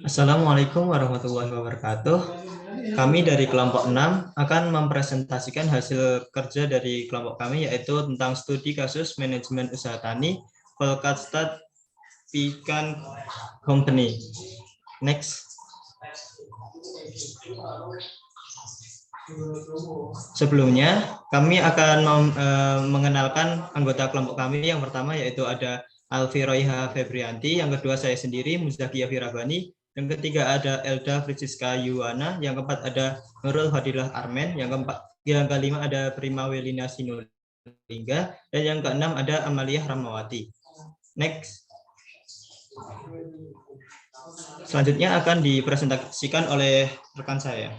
Assalamualaikum warahmatullahi wabarakatuh. Kami dari kelompok 6 akan mempresentasikan hasil kerja dari kelompok kami, yaitu tentang studi kasus manajemen usaha tani Volkatstad Pikan Company. Next. Sebelumnya, kami akan mengenalkan anggota kelompok kami. Yang pertama yaitu ada Alfi Royha Febrianti, yang kedua saya sendiri, Muzakiyah Firabani, yang ketiga ada Elda Francisca Yuwana, yang keempat ada Nurul Fadilah Armen, yang kelima ada Prima Welina Sinulinga, dan yang keenam ada Amalia Ramawati. Next. Selanjutnya akan dipresentasikan oleh rekan saya.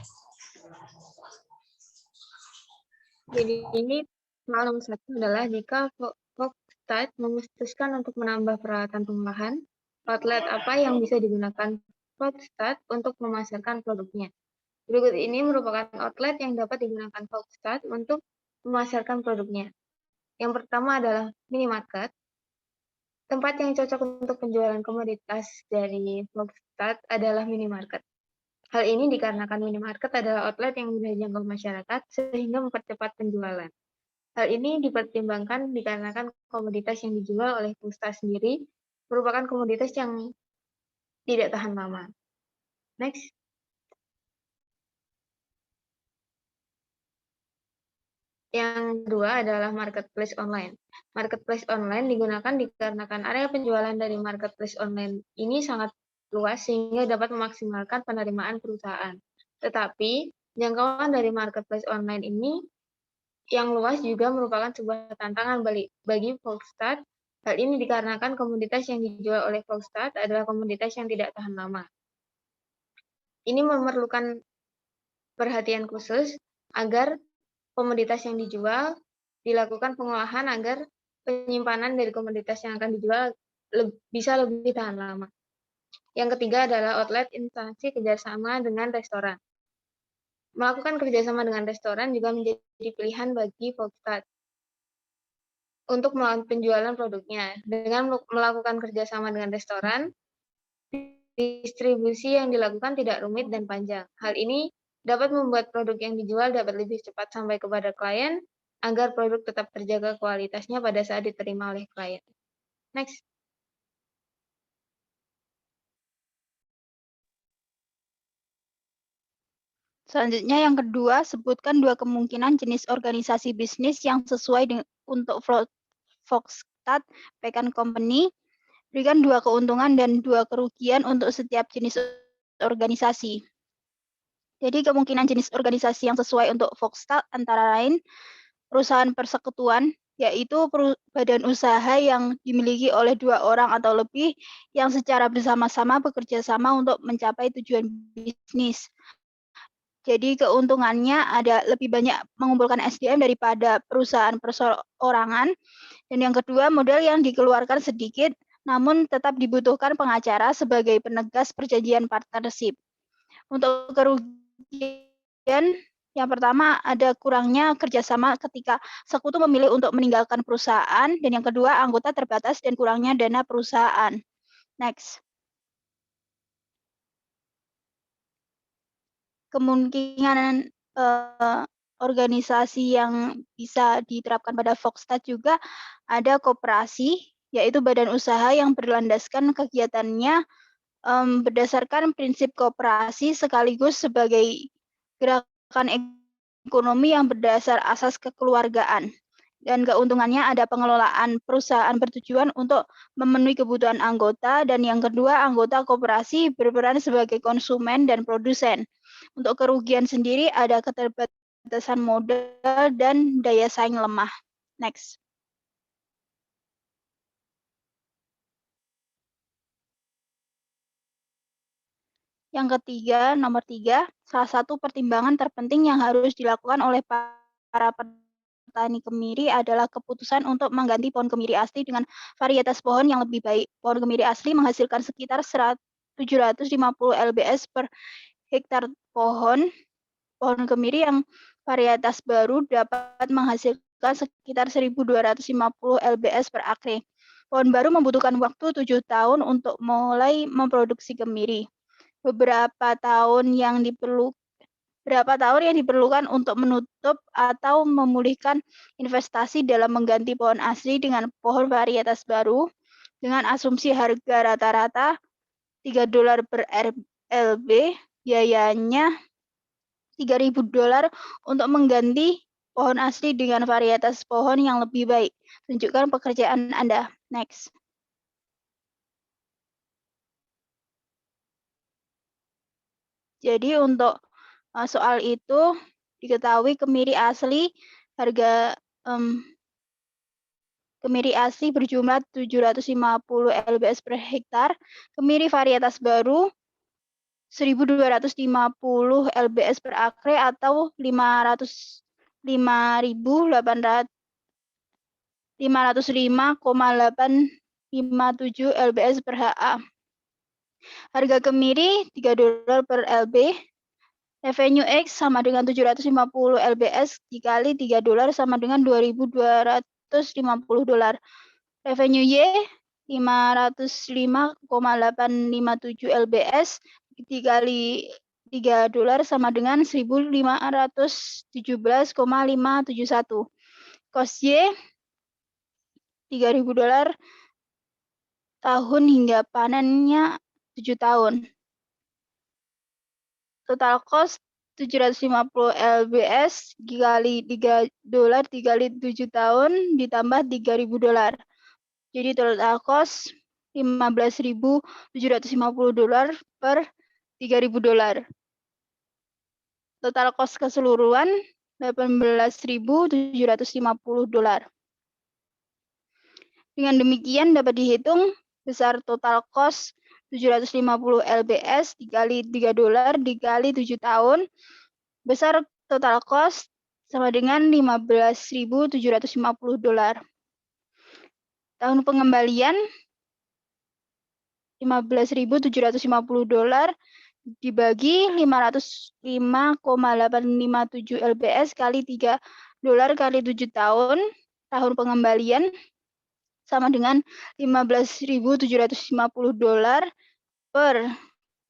Jadi ini soal nomor 1 adalah jika Volkstad memutuskan untuk menambah peralatan pengolahan, outlet apa yang bisa digunakan Volkstad untuk memasarkan produknya. Berikut ini merupakan outlet yang dapat digunakan Volkstad untuk memasarkan produknya. Yang pertama adalah minimarket. Tempat yang cocok untuk penjualan komoditas dari Volkstad adalah minimarket. Hal ini dikarenakan minimarket adalah outlet yang mudah dijangkau masyarakat sehingga mempercepat penjualan. Hal ini dipertimbangkan dikarenakan komoditas yang dijual oleh Volkstad sendiri merupakan komoditas yang tidak tahan lama. Next. Yang kedua adalah marketplace online. Marketplace online digunakan dikarenakan area penjualan dari marketplace online ini sangat luas sehingga dapat memaksimalkan penerimaan perusahaan. Tetapi, jangkauan dari marketplace online ini yang luas juga merupakan sebuah tantangan bagi Volkstad. Hal ini dikarenakan komoditas yang dijual oleh Volkstad adalah komoditas yang tidak tahan lama. Ini memerlukan perhatian khusus agar komoditas yang dijual dilakukan pengolahan agar penyimpanan dari komoditas yang akan dijual bisa lebih tahan lama. Yang ketiga adalah outlet instansi kerjasama dengan restoran. Melakukan kerjasama dengan restoran juga menjadi pilihan bagi Volkstad untuk melakukan penjualan produknya. Dengan melakukan kerjasama dengan restoran, distribusi yang dilakukan tidak rumit dan panjang. Hal ini dapat membuat produk yang dijual dapat lebih cepat sampai kepada klien, agar produk tetap terjaga kualitasnya pada saat diterima oleh klien. Next. Selanjutnya yang kedua, sebutkan 2 kemungkinan jenis organisasi bisnis yang sesuai untuk Volkstad Pekan Company. Berikan 2 keuntungan dan 2 kerugian untuk setiap jenis organisasi. Jadi kemungkinan jenis organisasi yang sesuai untuk Volkstad antara lain perusahaan persekutuan, yaitu badan usaha yang dimiliki oleh 2 orang atau lebih yang secara bersama-sama bekerja sama untuk mencapai tujuan bisnis. Jadi keuntungannya ada lebih banyak mengumpulkan SDM daripada perusahaan perseorangan. Dan yang kedua, modal yang dikeluarkan sedikit, namun tetap dibutuhkan pengacara sebagai penegas perjanjian partnership. Untuk kerugian, yang pertama ada kurangnya kerjasama ketika sekutu memilih untuk meninggalkan perusahaan, dan yang kedua anggota terbatas dan kurangnya dana perusahaan. Next. Kemungkinan organisasi yang bisa diterapkan pada Volkstad juga ada koperasi, yaitu badan usaha yang berlandaskan kegiatannya berdasarkan prinsip koperasi sekaligus sebagai gerakan ekonomi yang berdasar asas kekeluargaan. Dan keuntungannya ada pengelolaan perusahaan bertujuan untuk memenuhi kebutuhan anggota, dan yang kedua anggota koperasi berperan sebagai konsumen dan produsen. Untuk kerugian sendiri ada keterbatasan modal dan daya saing lemah. Next. Yang ketiga, nomor 3, salah satu pertimbangan terpenting yang harus dilakukan oleh para petani kemiri adalah keputusan untuk mengganti pohon kemiri asli dengan varietas pohon yang lebih baik. Pohon kemiri asli menghasilkan sekitar 750 lbs per hektar pohon. Pohon kemiri yang varietas baru dapat menghasilkan sekitar 1.250 lbs per akre. Pohon baru membutuhkan waktu 7 tahun untuk mulai memproduksi kemiri. berapa tahun yang diperlukan untuk menutup atau memulihkan investasi dalam mengganti pohon asli dengan pohon varietas baru dengan asumsi harga rata-rata $3 per LB, biayanya $3.000 untuk mengganti pohon asli dengan varietas pohon yang lebih baik. Tunjukkan pekerjaan Anda. Next. Jadi untuk soal itu diketahui kemiri asli kemiri asli berjumlah 750 lbs per hektar, kemiri varietas baru 1.250 lbs per akre atau 505,857 lbs per ha. Harga kemiri $3 per LB. Revenue X sama dengan 750 lbs dikali $3 sama dengan $2.250. Revenue Y 505,857 lbs dikali $3 sama dengan $1.517,571. Cost Y $3.000 tahun hingga panennya 7 tahun. Total cost 750 lbs dikali $3 dikali 7 tahun ditambah $3.000. Jadi total cost $15.750 per $3.000. Total cost keseluruhan $18.750. Dengan demikian dapat dihitung besar total cost 750 lbs dikali $3 dikali 7 tahun. Besar total cost sama dengan $15.750. Tahun pengembalian $15.750 dibagi 505,857 lbs kali $3 kali 7 tahun. Tahun pengembalian sama dengan $15.750 per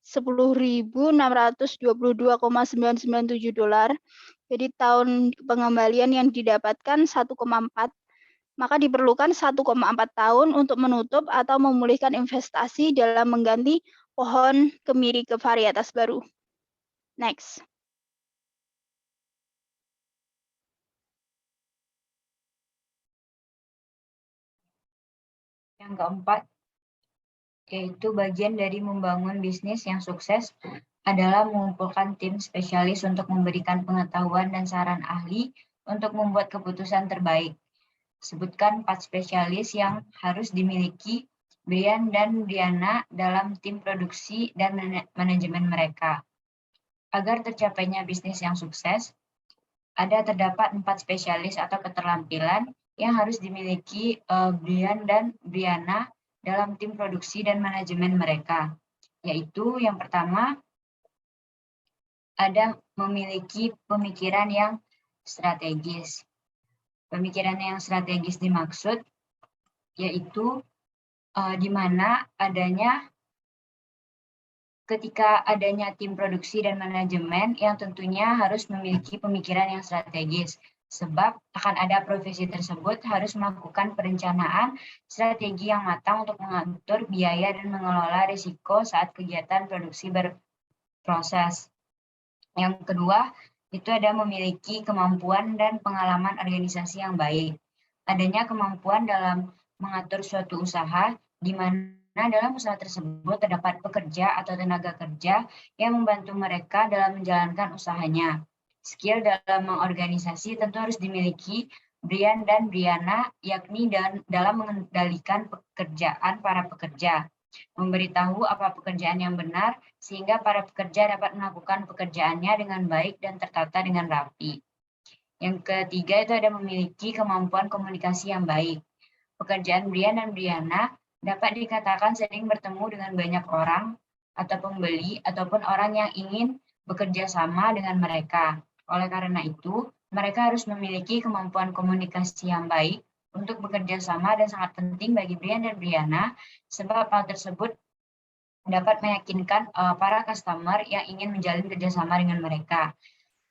$10.622,997. Jadi tahun pengembalian yang didapatkan 1,4, maka diperlukan 1,4 tahun untuk menutup atau memulihkan investasi dalam mengganti pohon kemiri ke varietas baru. Next. Yang keempat, yaitu bagian dari membangun bisnis yang sukses adalah mengumpulkan tim spesialis untuk memberikan pengetahuan dan saran ahli untuk membuat keputusan terbaik. Sebutkan 4 spesialis yang harus dimiliki Brian dan Brianna dalam tim produksi dan manajemen mereka. Agar tercapainya bisnis yang sukses, terdapat 4 spesialis atau keterampilan yang harus dimiliki Brian dan Brianna dalam tim produksi dan manajemen mereka, yaitu yang pertama ada memiliki pemikiran yang strategis. Pemikiran yang strategis dimaksud yaitu di mana ketika adanya tim produksi dan manajemen yang tentunya harus memiliki pemikiran yang strategis. Sebab akan ada profesi tersebut harus melakukan perencanaan strategi yang matang untuk mengatur biaya dan mengelola risiko saat kegiatan produksi berproses. Yang kedua, itu ada memiliki kemampuan dan pengalaman organisasi yang baik. Adanya kemampuan dalam mengatur suatu usaha, di mana dalam usaha tersebut terdapat pekerja atau tenaga kerja yang membantu mereka dalam menjalankan usahanya. Skill dalam mengorganisasi tentu harus dimiliki Brian dan Brianna, yakni dalam mengendalikan pekerjaan para pekerja, memberitahu apa pekerjaan yang benar, sehingga para pekerja dapat melakukan pekerjaannya dengan baik dan tertata dengan rapi. Yang ketiga itu ada memiliki kemampuan komunikasi yang baik. Pekerjaan Brian dan Brianna dapat dikatakan sering bertemu dengan banyak orang atau pembeli ataupun orang yang ingin bekerja sama dengan mereka. Oleh karena itu, mereka harus memiliki kemampuan komunikasi yang baik untuk bekerja sama dan sangat penting bagi Brian dan Brianna, sebab hal tersebut dapat meyakinkan para customer yang ingin menjalin kerjasama dengan mereka.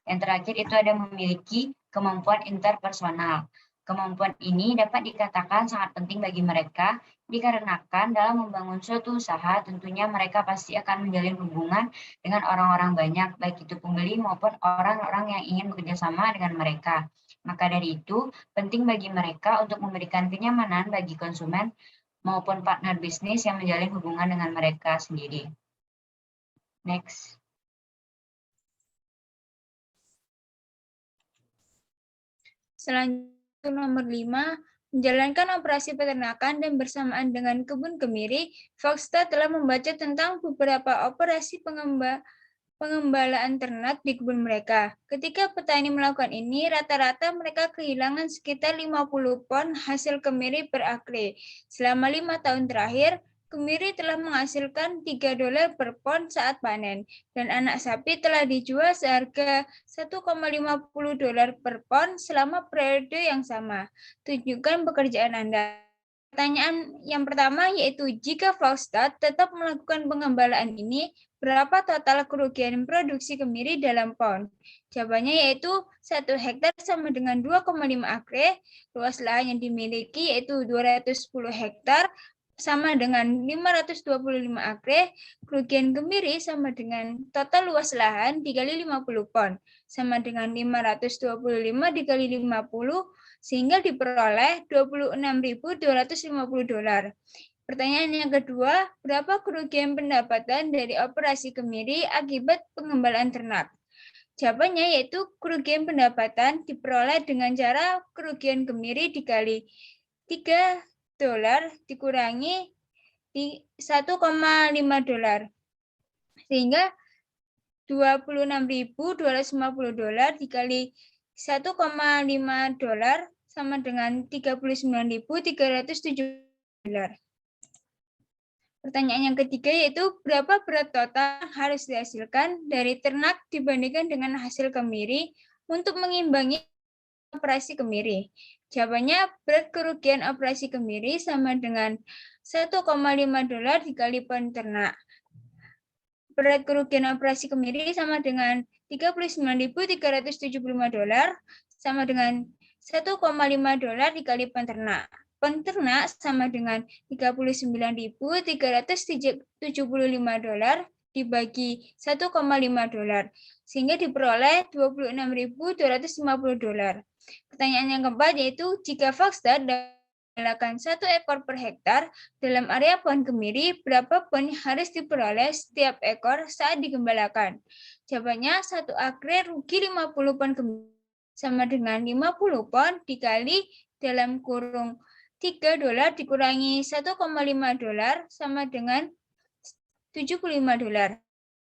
Yang terakhir itu ada memiliki kemampuan interpersonal. Kemampuan ini dapat dikatakan sangat penting bagi mereka dikarenakan dalam membangun suatu usaha tentunya mereka pasti akan menjalin hubungan dengan orang-orang banyak, baik itu pembeli maupun orang-orang yang ingin bekerja sama dengan mereka. Maka dari itu, penting bagi mereka untuk memberikan kenyamanan bagi konsumen maupun partner bisnis yang menjalin hubungan dengan mereka sendiri. Next. Selanjutnya nomor 5, menjalankan operasi peternakan dan bersamaan dengan kebun kemiri, Foxta telah membaca tentang beberapa operasi pengembalaan ternak di kebun mereka. Ketika petani melakukan ini, rata-rata mereka kehilangan sekitar 50 pon hasil kemiri per akre. Selama 5 tahun terakhir, kemiri telah menghasilkan $3 per pon saat panen, dan anak sapi telah dijual seharga $1,50 per pon selama periode yang sama. Tunjukkan pekerjaan Anda. Pertanyaan yang pertama yaitu, jika Foxta tetap melakukan pengembalaan ini, berapa total kerugian produksi kemiri dalam pon? Jawabannya yaitu 1 hektar sama dengan 2,5 akre, luas lahan yang dimiliki yaitu 210 hektar, sama dengan 525 akre, kerugian kemiri sama dengan total luas lahan dikali 50 pon, sama dengan 525 dikali 50, sehingga diperoleh $26.250. Pertanyaan yang kedua, berapa kerugian pendapatan dari operasi kemiri akibat pengembalaan ternak? Jawabannya yaitu kerugian pendapatan diperoleh dengan cara kerugian kemiri dikali $3 dikurangi di $1,5, sehingga $26.250 dikali $1,5 sama dengan $39.370. Pertanyaan yang ketiga yaitu, berapa berat total yang harus dihasilkan dari ternak dibandingkan dengan hasil kemiri untuk mengimbangi operasi kemiri? Jawabannya, berat kerugian operasi kemiri sama dengan $1,5 dikali pon ternak. Berat kerugian operasi kemiri sama dengan $39.375 sama dengan $1,5 dikali pon ternak. Pon ternak sama dengan $39.375 dibagi $1,5, sehingga diperoleh $26.250. Pertanyaan yang keempat yaitu, jika Foxta mengembalakan 1 ekor per hektar dalam area pon kemiri, berapa pon yang harus diperoleh setiap ekor saat digembalakan? Jawabannya, 1 akre rugi 50 pon kemiri sama dengan 50 pon dikali dalam kurung $3 dikurangi $1,5 sama dengan $75.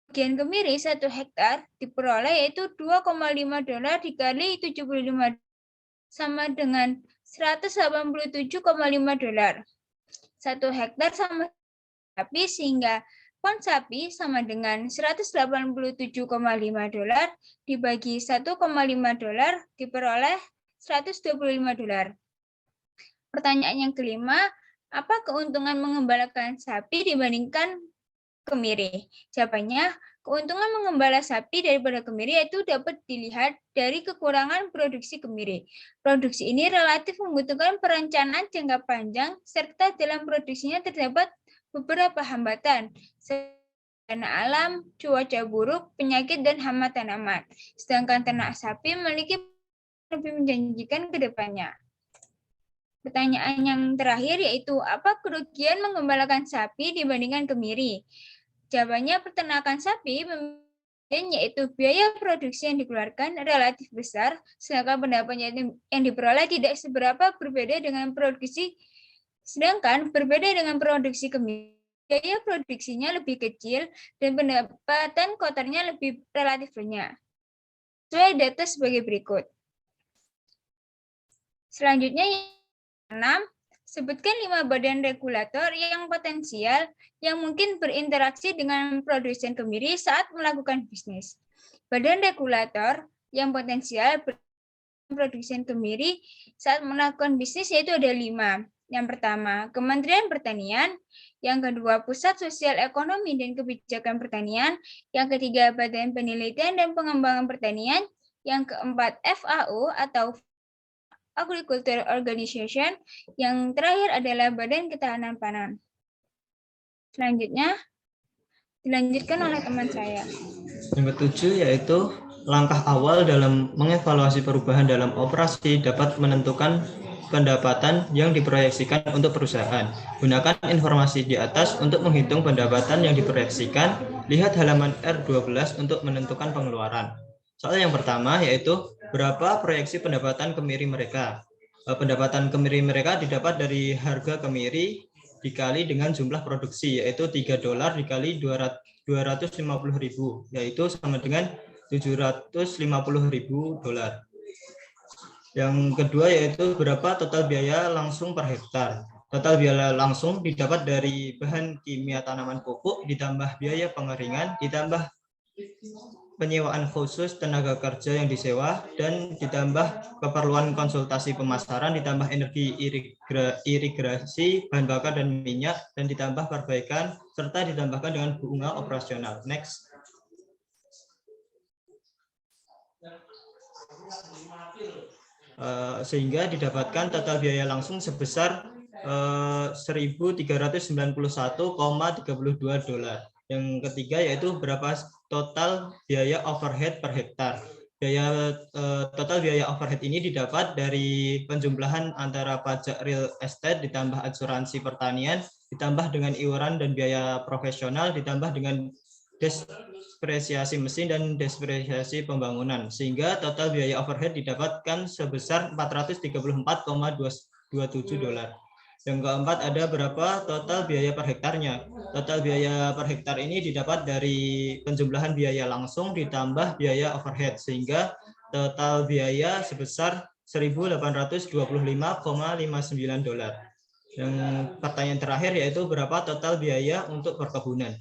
Kerugian kemiri 1 hektar diperoleh yaitu $2,5 dikali 75 sama dengan $187,5. 1 hektar sama sapi, sehingga pon sapi sama dengan $187,5 dibagi $1,5 diperoleh $125. Pertanyaan yang kelima, apa keuntungan mengembalakan sapi dibandingkan kemiri? Jawabannya, keuntungan mengembala sapi daripada kemiri yaitu dapat dilihat dari kekurangan produksi kemiri. Produksi ini relatif membutuhkan perencanaan jangka panjang, serta dalam produksinya terdapat beberapa hambatan, bencana alam, cuaca buruk, penyakit, dan hama tanaman. Sedangkan ternak sapi memiliki lebih menjanjikan ke depannya. Pertanyaan yang terakhir yaitu, apa kerugian mengembalakan sapi dibandingkan kemiri? Jawabannya, peternakan sapi yaitu biaya produksi yang dikeluarkan relatif besar, sedangkan pendapatan yang diperoleh tidak seberapa berbeda dengan produksi kemiri. Biaya produksinya lebih kecil dan pendapatan kotornya lebih relatif banyak. Sesuai data sebagai berikut. Selanjutnya, 6. Sebutkan 5 badan regulator yang potensial yang mungkin berinteraksi dengan produsen kemiri saat melakukan bisnis. Badan regulator yang potensial produsen kemiri saat melakukan bisnis yaitu ada 5. Yang pertama, Kementerian Pertanian. Yang kedua, Pusat Sosial Ekonomi dan Kebijakan Pertanian. Yang ketiga, Badan Penelitian dan Pengembangan Pertanian. Yang keempat, FAO atau Agriculture Organization. Yang terakhir adalah Badan Ketahanan Pangan. Selanjutnya, dilanjutkan oleh teman saya. Yang ketujuh yaitu langkah awal dalam mengevaluasi perubahan dalam operasi dapat menentukan pendapatan yang diproyeksikan untuk perusahaan. Gunakan informasi di atas untuk menghitung pendapatan yang diproyeksikan. Lihat halaman R12 untuk menentukan pengeluaran. Soal yang pertama yaitu berapa proyeksi pendapatan kemiri mereka. Pendapatan kemiri mereka didapat dari harga kemiri dikali dengan jumlah produksi, yaitu $3 dikali 250.000, yaitu sama dengan $750.000. Yang kedua yaitu berapa total biaya langsung per hektar. Total biaya langsung didapat dari bahan kimia tanaman pupuk, ditambah biaya pengeringan, ditambah penyewaan khusus tenaga kerja yang disewa, dan ditambah keperluan konsultasi pemasaran, ditambah energi irigasi, bahan bakar dan minyak, dan ditambah perbaikan, serta ditambahkan dengan bunga operasional. Next. Sehingga didapatkan total biaya langsung sebesar $1.391,32. Yang ketiga yaitu berapa total biaya overhead per hektar. Total biaya overhead ini didapat dari penjumlahan antara pajak real estate ditambah asuransi pertanian, ditambah dengan iuran dan biaya profesional, ditambah dengan depresiasi mesin dan depresiasi pembangunan, sehingga total biaya overhead didapatkan sebesar $434,27. Yang keempat, ada berapa total biaya per hektarnya. Total biaya per hektar ini didapat dari penjumlahan biaya langsung ditambah biaya overhead, sehingga total biaya sebesar $1.825,59. Yang pertanyaan terakhir yaitu berapa total biaya untuk perkebunan.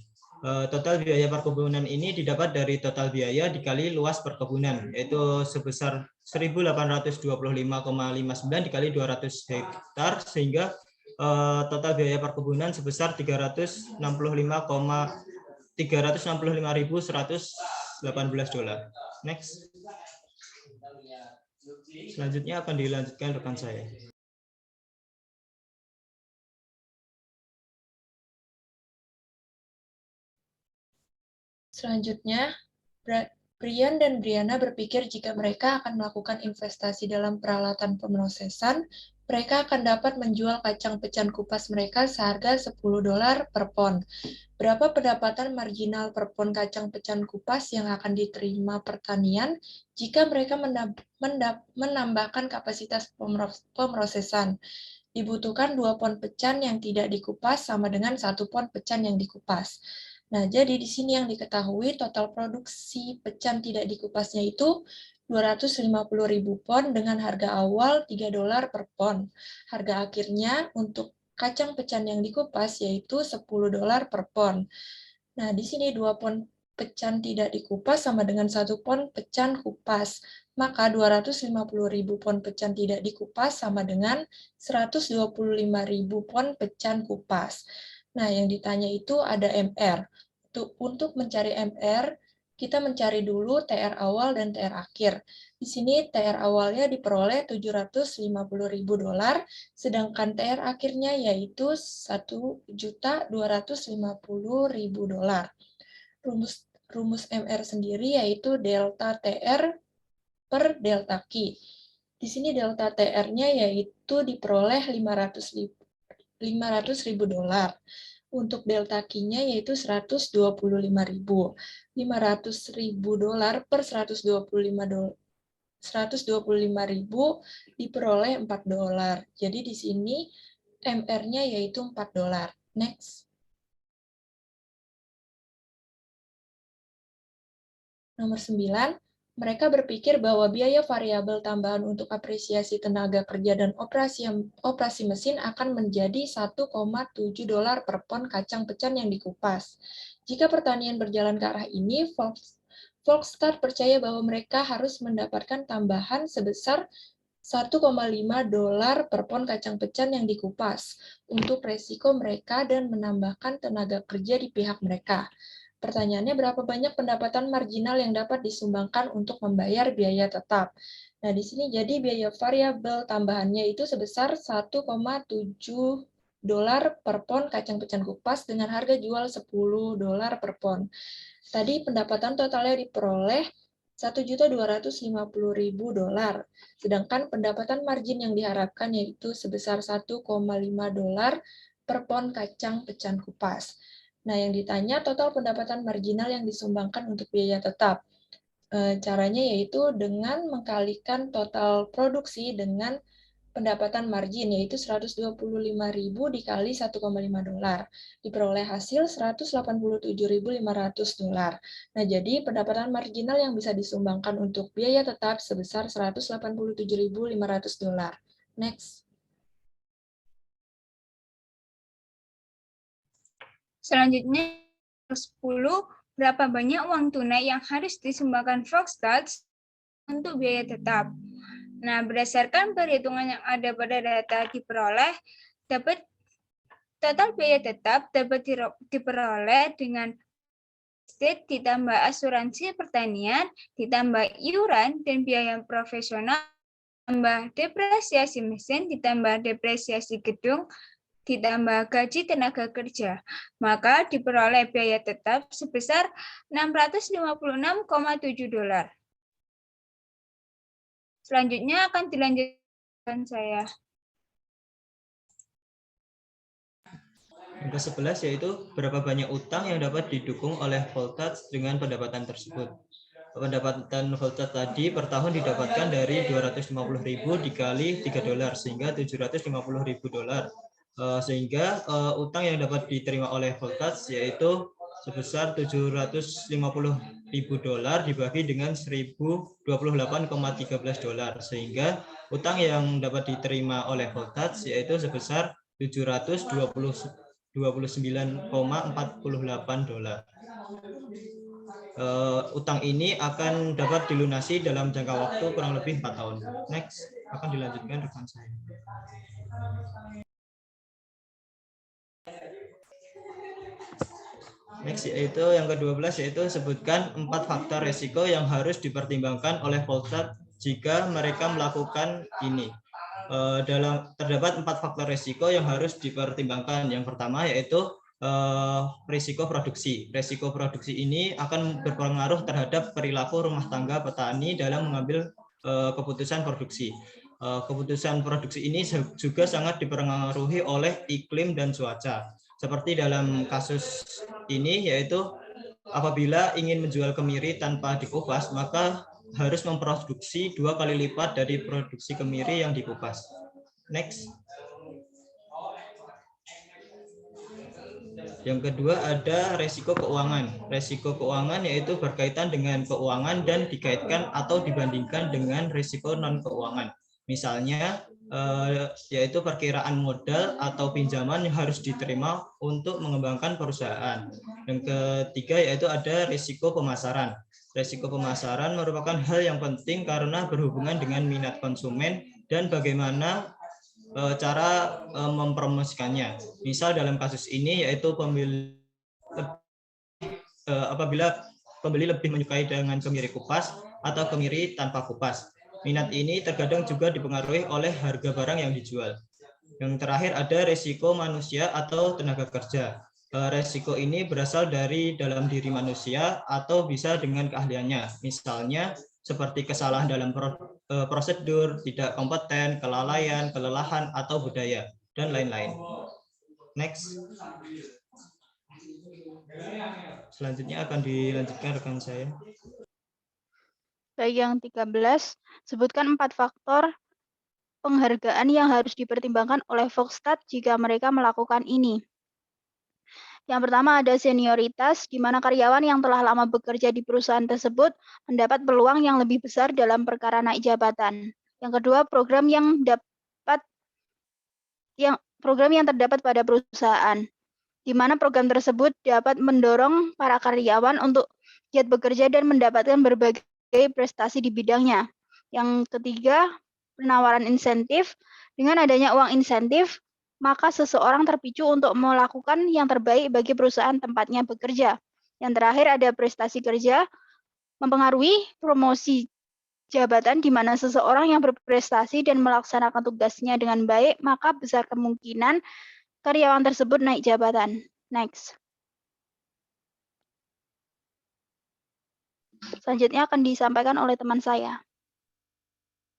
Total biaya perkebunan ini didapat dari total biaya dikali luas perkebunan, yaitu sebesar 1.825,59 dikali 200 hektar, sehingga total biaya perkebunan sebesar $365.118. Next. Selanjutnya akan dilanjutkan rekan saya. Selanjutnya, Brian dan Briana berpikir jika mereka akan melakukan investasi dalam peralatan pemrosesan, mereka akan dapat menjual kacang pecan kupas mereka seharga $10 per pon. Berapa pendapatan marginal per pon kacang pecan kupas yang akan diterima pertanian jika mereka menambahkan kapasitas pemrosesan? Dibutuhkan 2 pon pecan yang tidak dikupas sama dengan 1 pon pecan yang dikupas. Nah, jadi di sini yang diketahui total produksi pecan tidak dikupasnya itu 250.000 pon dengan harga awal $3 per pon. Harga akhirnya untuk kacang pecan yang dikupas yaitu $10 per pon. Nah, di sini 2 pon pecan tidak dikupas sama dengan 1 pon pecan kupas. Maka 250.000 pon pecan tidak dikupas sama dengan 125.000 pon pecan kupas. Nah, yang ditanya itu ada MR. Untuk mencari MR, kita mencari dulu TR awal dan TR akhir. Di sini TR awalnya diperoleh $750.000, sedangkan TR akhirnya yaitu $1.250.000. Rumus MR sendiri yaitu delta TR per delta Q. Di sini delta TR-nya yaitu diperoleh $500.000. Untuk delta Q-nya yaitu $125.000. $500.000 per $125.000 diperoleh $4. Jadi di sini MR-nya yaitu $4. Next. Nomor 9. Mereka berpikir bahwa biaya variabel tambahan untuk apresiasi tenaga kerja dan operasi mesin akan menjadi $1,7 per pon kacang pecan yang dikupas. Jika pertanian berjalan ke arah ini, Volkswagen percaya bahwa mereka harus mendapatkan tambahan sebesar $1,5 per pon kacang pecan yang dikupas untuk resiko mereka dan menambahkan tenaga kerja di pihak mereka. Pertanyaannya, berapa banyak pendapatan marginal yang dapat disumbangkan untuk membayar biaya tetap? Nah, di sini jadi biaya variabel tambahannya itu sebesar $1,7 per pon kacang pecan kupas dengan harga jual $10 per pon. Tadi pendapatan totalnya diperoleh $1.250.000, sedangkan pendapatan margin yang diharapkan yaitu sebesar $1,5 per pon kacang pecan kupas. Nah, yang ditanya total pendapatan marginal yang disumbangkan untuk biaya tetap. Caranya yaitu dengan mengkalikan total produksi dengan pendapatan margin, yaitu $125.000 dikali $1,5. Diperoleh hasil $187.500. Nah, jadi pendapatan marginal yang bisa disumbangkan untuk biaya tetap sebesar $187.500. Next. Selanjutnya, 10, berapa banyak uang tunai yang harus disumbangkan Volkstat untuk biaya tetap? Nah, berdasarkan perhitungan yang ada pada data diperoleh, total biaya tetap dapat diperoleh dengan state ditambah asuransi pertanian, ditambah iuran dan biaya profesional, ditambah depresiasi mesin, ditambah depresiasi gedung, ditambah gaji tenaga kerja, maka diperoleh biaya tetap sebesar $656,7. Selanjutnya akan dilanjutkan saya. Yang ke-11 yaitu berapa banyak utang yang dapat didukung oleh Voltat dengan pendapatan tersebut. Pendapatan Voltat tadi per tahun didapatkan dari 250.000 dikali $3 sehingga $750.000. Sehingga utang yang dapat diterima oleh Voltat yaitu sebesar $750.000 dibagi dengan $1.028,13 sehingga utang yang dapat diterima oleh Voltat yaitu sebesar $729,48. Utang ini akan dapat dilunasi dalam jangka waktu kurang lebih 4 tahun. Next, akan dilanjutkan rekan saya. Next yaitu yang ke-12 yaitu sebutkan 4 faktor resiko yang harus dipertimbangkan oleh Voltat jika mereka melakukan ini. Terdapat 4 faktor resiko yang harus dipertimbangkan. Yang pertama yaitu risiko produksi. Risiko produksi ini akan berpengaruh terhadap perilaku rumah tangga petani dalam mengambil keputusan produksi. Keputusan produksi ini juga sangat dipengaruhi oleh iklim dan cuaca. Seperti dalam kasus ini yaitu apabila ingin menjual kemiri tanpa dikupas, maka harus memproduksi 2 kali lipat dari produksi kemiri yang dikupas. Next. Yang kedua ada resiko keuangan. Resiko keuangan yaitu berkaitan dengan keuangan dan dikaitkan atau dibandingkan dengan risiko non-keuangan. Misalnya yaitu perkiraan modal atau pinjaman yang harus diterima untuk mengembangkan perusahaan. Yang ketiga yaitu ada risiko pemasaran. Risiko pemasaran merupakan hal yang penting karena berhubungan dengan minat konsumen dan bagaimana cara mempromosikannya. Misal dalam kasus ini yaitu apabila pembeli lebih menyukai dengan kemiri kupas atau kemiri tanpa kupas. Minat ini terkadang juga dipengaruhi oleh harga barang yang dijual. Yang terakhir ada risiko manusia atau tenaga kerja. Risiko ini berasal dari dalam diri manusia atau bisa dengan keahliannya. Misalnya seperti kesalahan dalam prosedur, tidak kompeten, kelalaian, kelelahan, atau budaya, dan lain-lain. Next. Selanjutnya akan dilanjutkan rekan saya. Yang 13, sebutkan 4 faktor penghargaan yang harus dipertimbangkan oleh Volkstat jika mereka melakukan ini. Yang pertama ada senioritas, di mana karyawan yang telah lama bekerja di perusahaan tersebut mendapat peluang yang lebih besar dalam perkara naik jabatan. Yang kedua, program yang terdapat pada perusahaan, di mana program tersebut dapat mendorong para karyawan untuk giat bekerja dan mendapatkan berbagai prestasi di bidangnya. Yang ketiga, penawaran insentif. Dengan adanya uang insentif, maka seseorang terpicu untuk melakukan yang terbaik bagi perusahaan tempatnya bekerja. Yang terakhir ada prestasi kerja, mempengaruhi promosi jabatan di mana seseorang yang berprestasi dan melaksanakan tugasnya dengan baik, maka besar kemungkinan karyawan tersebut naik jabatan. Next. Selanjutnya akan disampaikan oleh teman saya.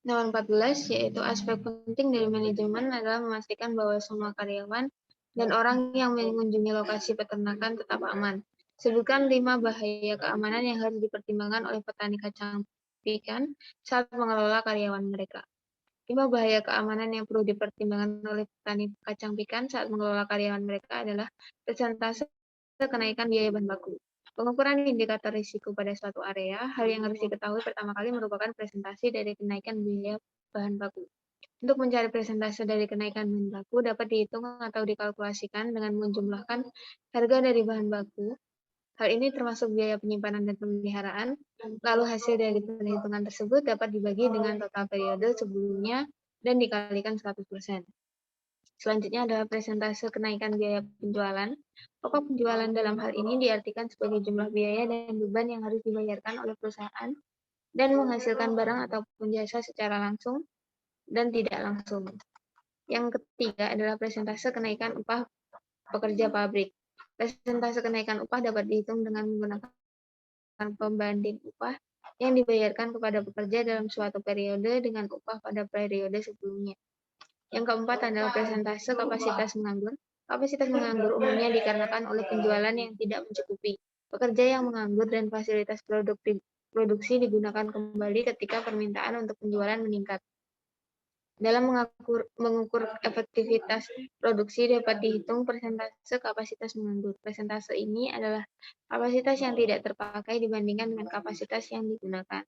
Nomor 14, yaitu aspek penting dari manajemen adalah memastikan bahwa semua karyawan dan orang yang mengunjungi lokasi peternakan tetap aman. Sebutkan 5 bahaya keamanan yang harus dipertimbangkan oleh petani kacang pikan saat mengelola karyawan mereka. 5 bahaya keamanan yang perlu dipertimbangkan oleh petani kacang pikan saat mengelola karyawan mereka adalah persentase kenaikan biaya bahan baku. Pengukuran indikator risiko pada suatu area, hal yang harus diketahui pertama kali merupakan presentasi dari kenaikan biaya bahan baku. Untuk mencari presentase dari kenaikan bahan baku dapat dihitung atau dikalkulasikan dengan menjumlahkan harga dari bahan baku. Hal ini termasuk biaya penyimpanan dan pemeliharaan. Lalu hasil dari perhitungan tersebut dapat dibagi dengan total periode sebelumnya dan dikalikan 100%. Selanjutnya adalah presentase kenaikan biaya penjualan. Pokok penjualan dalam hal ini diartikan sebagai jumlah biaya dan beban yang harus dibayarkan oleh perusahaan dan menghasilkan barang ataupun jasa secara langsung dan tidak langsung. Yang ketiga adalah presentase kenaikan upah pekerja pabrik. Presentase kenaikan upah dapat dihitung dengan menggunakan pembanding upah yang dibayarkan kepada pekerja dalam suatu periode dengan upah pada periode sebelumnya. Yang keempat adalah presentase kapasitas menganggur. Kapasitas menganggur umumnya dikarenakan oleh penjualan yang tidak mencukupi. Pekerja yang menganggur dan fasilitas produksi digunakan kembali ketika permintaan untuk penjualan meningkat. Dalam mengukur efektivitas produksi dapat dihitung persentase kapasitas menganggur. Persentase ini adalah kapasitas yang tidak terpakai dibandingkan dengan kapasitas yang digunakan.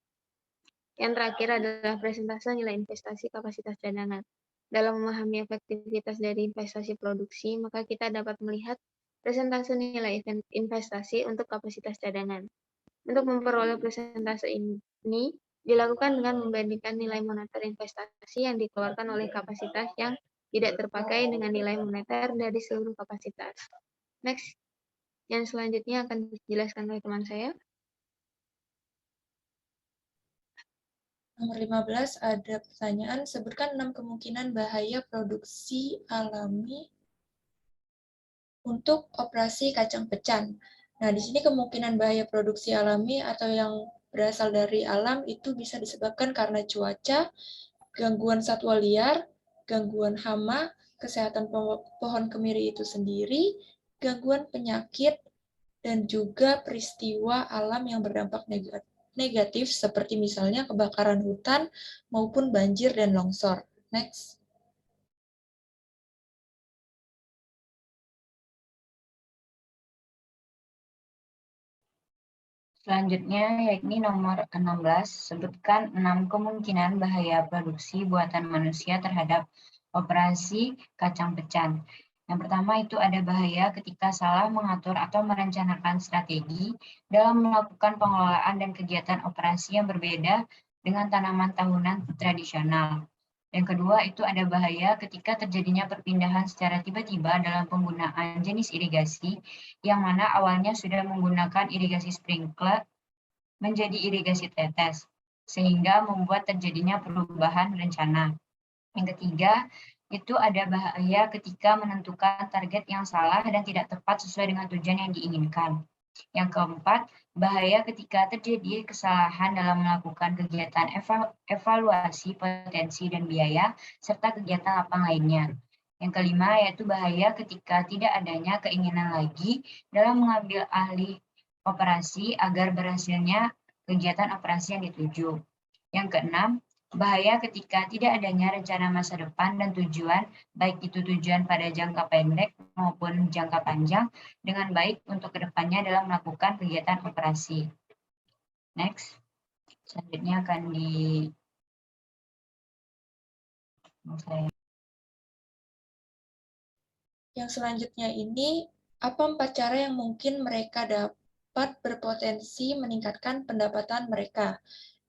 Yang terakhir adalah persentase nilai investasi kapasitas cadangan. Dalam memahami efektivitas dari investasi produksi, maka kita dapat melihat persentase nilai investasi untuk kapasitas cadangan. Untuk memperoleh persentase ini dilakukan dengan membandingkan nilai moneter investasi yang dikeluarkan oleh kapasitas yang tidak terpakai dengan nilai moneter dari seluruh kapasitas. Next, yang selanjutnya akan dijelaskan oleh teman saya. Nomor 15 ada pertanyaan, sebutkan 6 kemungkinan bahaya produksi alami untuk operasi kacang pecan. Nah, di sini kemungkinan bahaya produksi alami atau yang berasal dari alam itu bisa disebabkan karena cuaca, gangguan satwa liar, gangguan hama, kesehatan pohon kemiri itu sendiri, gangguan penyakit, dan juga peristiwa alam yang berdampak negatif seperti misalnya kebakaran hutan maupun banjir dan longsor. Next. Selanjutnya yakni nomor 16, sebutkan 6 kemungkinan bahaya produksi buatan manusia terhadap operasi kacang pecan. Yang pertama itu ada bahaya ketika salah mengatur atau merencanakan strategi dalam melakukan pengelolaan dan kegiatan operasi yang berbeda dengan tanaman tahunan tradisional. Yang kedua itu ada bahaya ketika terjadinya perpindahan secara tiba-tiba dalam penggunaan jenis irigasi yang mana awalnya sudah menggunakan irigasi sprinkler menjadi irigasi tetes, sehingga membuat terjadinya perubahan rencana. Yang ketiga, itu ada bahaya ketika menentukan target yang salah dan tidak tepat sesuai dengan tujuan yang diinginkan. Yang keempat, bahaya ketika terjadi kesalahan dalam melakukan kegiatan evaluasi potensi dan biaya, serta kegiatan lapang lainnya. Yang kelima, yaitu bahaya ketika tidak adanya keinginan lagi dalam mengambil ahli operasi agar berhasilnya kegiatan operasi yang dituju. Yang keenam, bahaya ketika tidak adanya rencana masa depan dan tujuan, baik itu tujuan pada jangka pendek maupun jangka panjang, dengan baik untuk kedepannya dalam melakukan kegiatan operasi. Next, selanjutnya akan Yang selanjutnya ini, apa 4 cara yang mungkin mereka dapat berpotensi meningkatkan pendapatan mereka?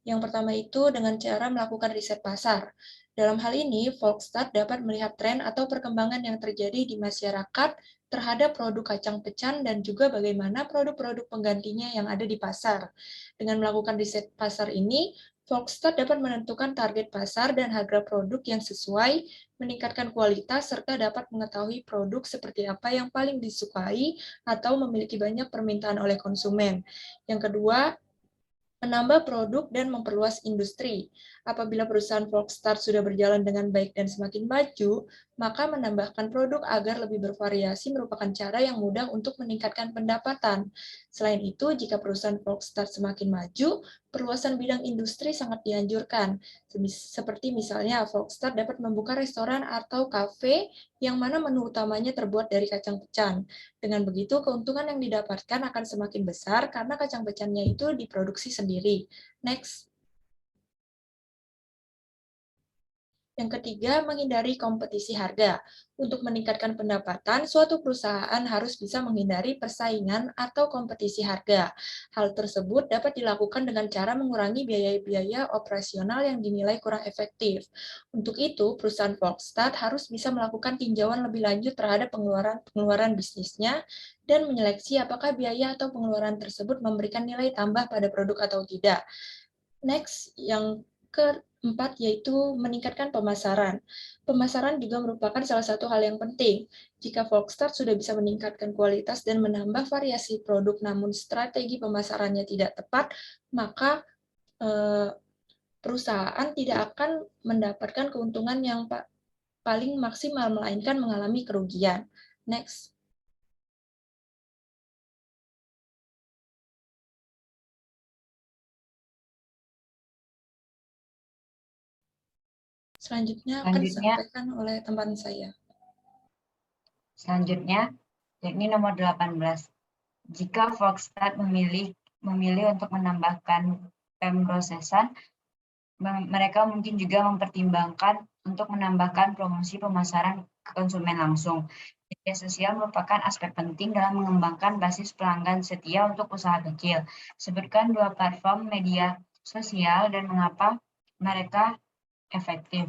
Yang pertama itu dengan cara melakukan riset pasar. Dalam hal ini, Volkswagen dapat melihat tren atau perkembangan yang terjadi di masyarakat terhadap produk kacang pecan dan juga bagaimana produk-produk penggantinya yang ada di pasar. Dengan melakukan riset pasar ini, Volkswagen dapat menentukan target pasar dan harga produk yang sesuai, meningkatkan kualitas, serta dapat mengetahui produk seperti apa yang paling disukai atau memiliki banyak permintaan oleh konsumen. Yang kedua, menambah produk dan memperluas industri. Apabila perusahaan Volkswagen sudah berjalan dengan baik dan semakin maju, maka menambahkan produk agar lebih bervariasi merupakan cara yang mudah untuk meningkatkan pendapatan. Selain itu, jika perusahaan Volkswagen semakin maju, perluasan bidang industri sangat dianjurkan. Seperti misalnya Volkswagen dapat membuka restoran atau kafe yang mana menu utamanya terbuat dari kacang pecan. Dengan begitu, keuntungan yang didapatkan akan semakin besar karena kacang pecannya itu diproduksi sendiri. Next. Yang ketiga, menghindari kompetisi harga. Untuk meningkatkan pendapatan, suatu perusahaan harus bisa menghindari persaingan atau kompetisi harga. Hal tersebut dapat dilakukan dengan cara mengurangi biaya-biaya operasional yang dinilai kurang efektif. Untuk itu, perusahaan Volkswagen harus bisa melakukan tinjauan lebih lanjut terhadap pengeluaran bisnisnya dan menyeleksi apakah biaya atau pengeluaran tersebut memberikan nilai tambah pada produk atau tidak. Next, yang keempat yaitu meningkatkan pemasaran. Pemasaran juga merupakan salah satu hal yang penting. Jika Volkswagen sudah bisa meningkatkan kualitas dan menambah variasi produk namun strategi pemasarannya tidak tepat, maka perusahaan tidak akan mendapatkan keuntungan yang paling maksimal, melainkan mengalami kerugian. Next. Selanjutnya akan disampaikan oleh teman saya. Selanjutnya, yakni nomor 18. Jika Volkswagen memilih untuk menambahkan pemrosesan, mereka mungkin juga mempertimbangkan untuk menambahkan promosi pemasaran ke konsumen langsung. Media sosial merupakan aspek penting dalam mengembangkan basis pelanggan setia untuk usaha kecil. Sebutkan 2 platform media sosial dan mengapa mereka efektif.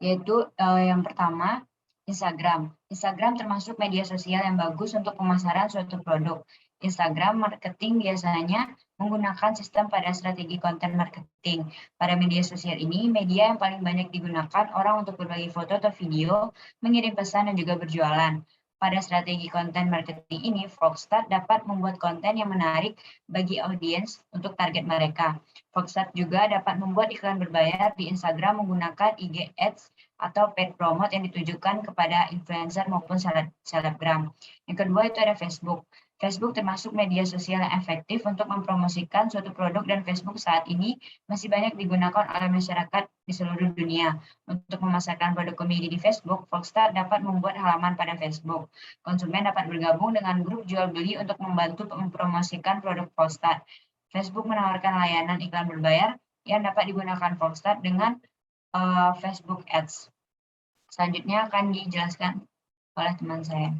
Yaitu yang pertama, Instagram. Instagram termasuk media sosial yang bagus untuk pemasaran suatu produk. Instagram marketing biasanya menggunakan sistem pada strategi konten marketing. Pada media sosial ini, media yang paling banyak digunakan orang untuk berbagi foto atau video, mengirim pesan, dan juga berjualan. Pada strategi konten marketing ini, Volkswagen dapat membuat konten yang menarik bagi audiens untuk target mereka. Volkswagen juga dapat membuat iklan berbayar di Instagram menggunakan IG Ads atau paid promote yang ditujukan kepada influencer maupun selebgram. Yang kedua itu ada Facebook. Facebook termasuk media sosial yang efektif untuk mempromosikan suatu produk dan Facebook saat ini masih banyak digunakan oleh masyarakat di seluruh dunia. Untuk memasarkan produk komedi di Facebook, Volkswagen dapat membuat halaman pada Facebook. Konsumen dapat bergabung dengan grup jual beli untuk membantu mempromosikan produk Volkswagen. Facebook menawarkan layanan iklan berbayar yang dapat digunakan Volkswagen dengan Facebook Ads. Selanjutnya akan dijelaskan oleh teman saya.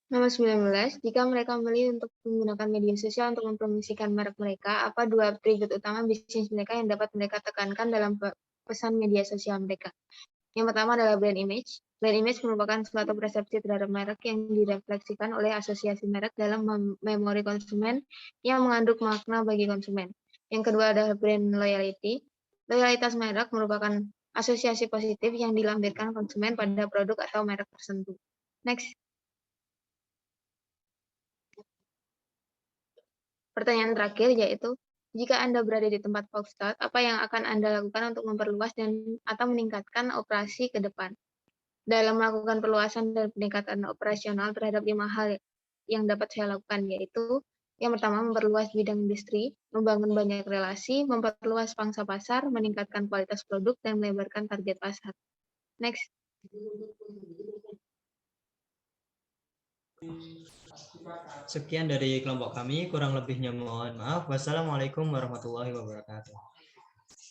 Nomor 19, jika mereka memilih untuk menggunakan media sosial untuk mempromosikan merek mereka, apa 2 atribut utama bisnis mereka yang dapat mereka tekankan dalam pesan media sosial mereka? Yang pertama adalah brand image. Brand image merupakan suatu persepsi terhadap merek yang direfleksikan oleh asosiasi merek dalam memori konsumen yang mengandung makna bagi konsumen. Yang kedua adalah brand loyalty. Loyalitas merek merupakan asosiasi positif yang dilampirkan konsumen pada produk atau merek tertentu. Next. Pertanyaan terakhir yaitu, jika Anda berada di tempat Volkswagen, apa yang akan Anda lakukan untuk memperluas atau meningkatkan operasi ke depan? Dalam melakukan perluasan dan peningkatan operasional terhadap 5 hal yang dapat saya lakukan, yaitu yang pertama, memperluas bidang industri, membangun banyak relasi, memperluas pangsa pasar, meningkatkan kualitas produk, dan melebarkan target pasar. Next. Sekian dari kelompok kami, kurang lebihnya mohon maaf. Wassalamualaikum warahmatullahi wabarakatuh.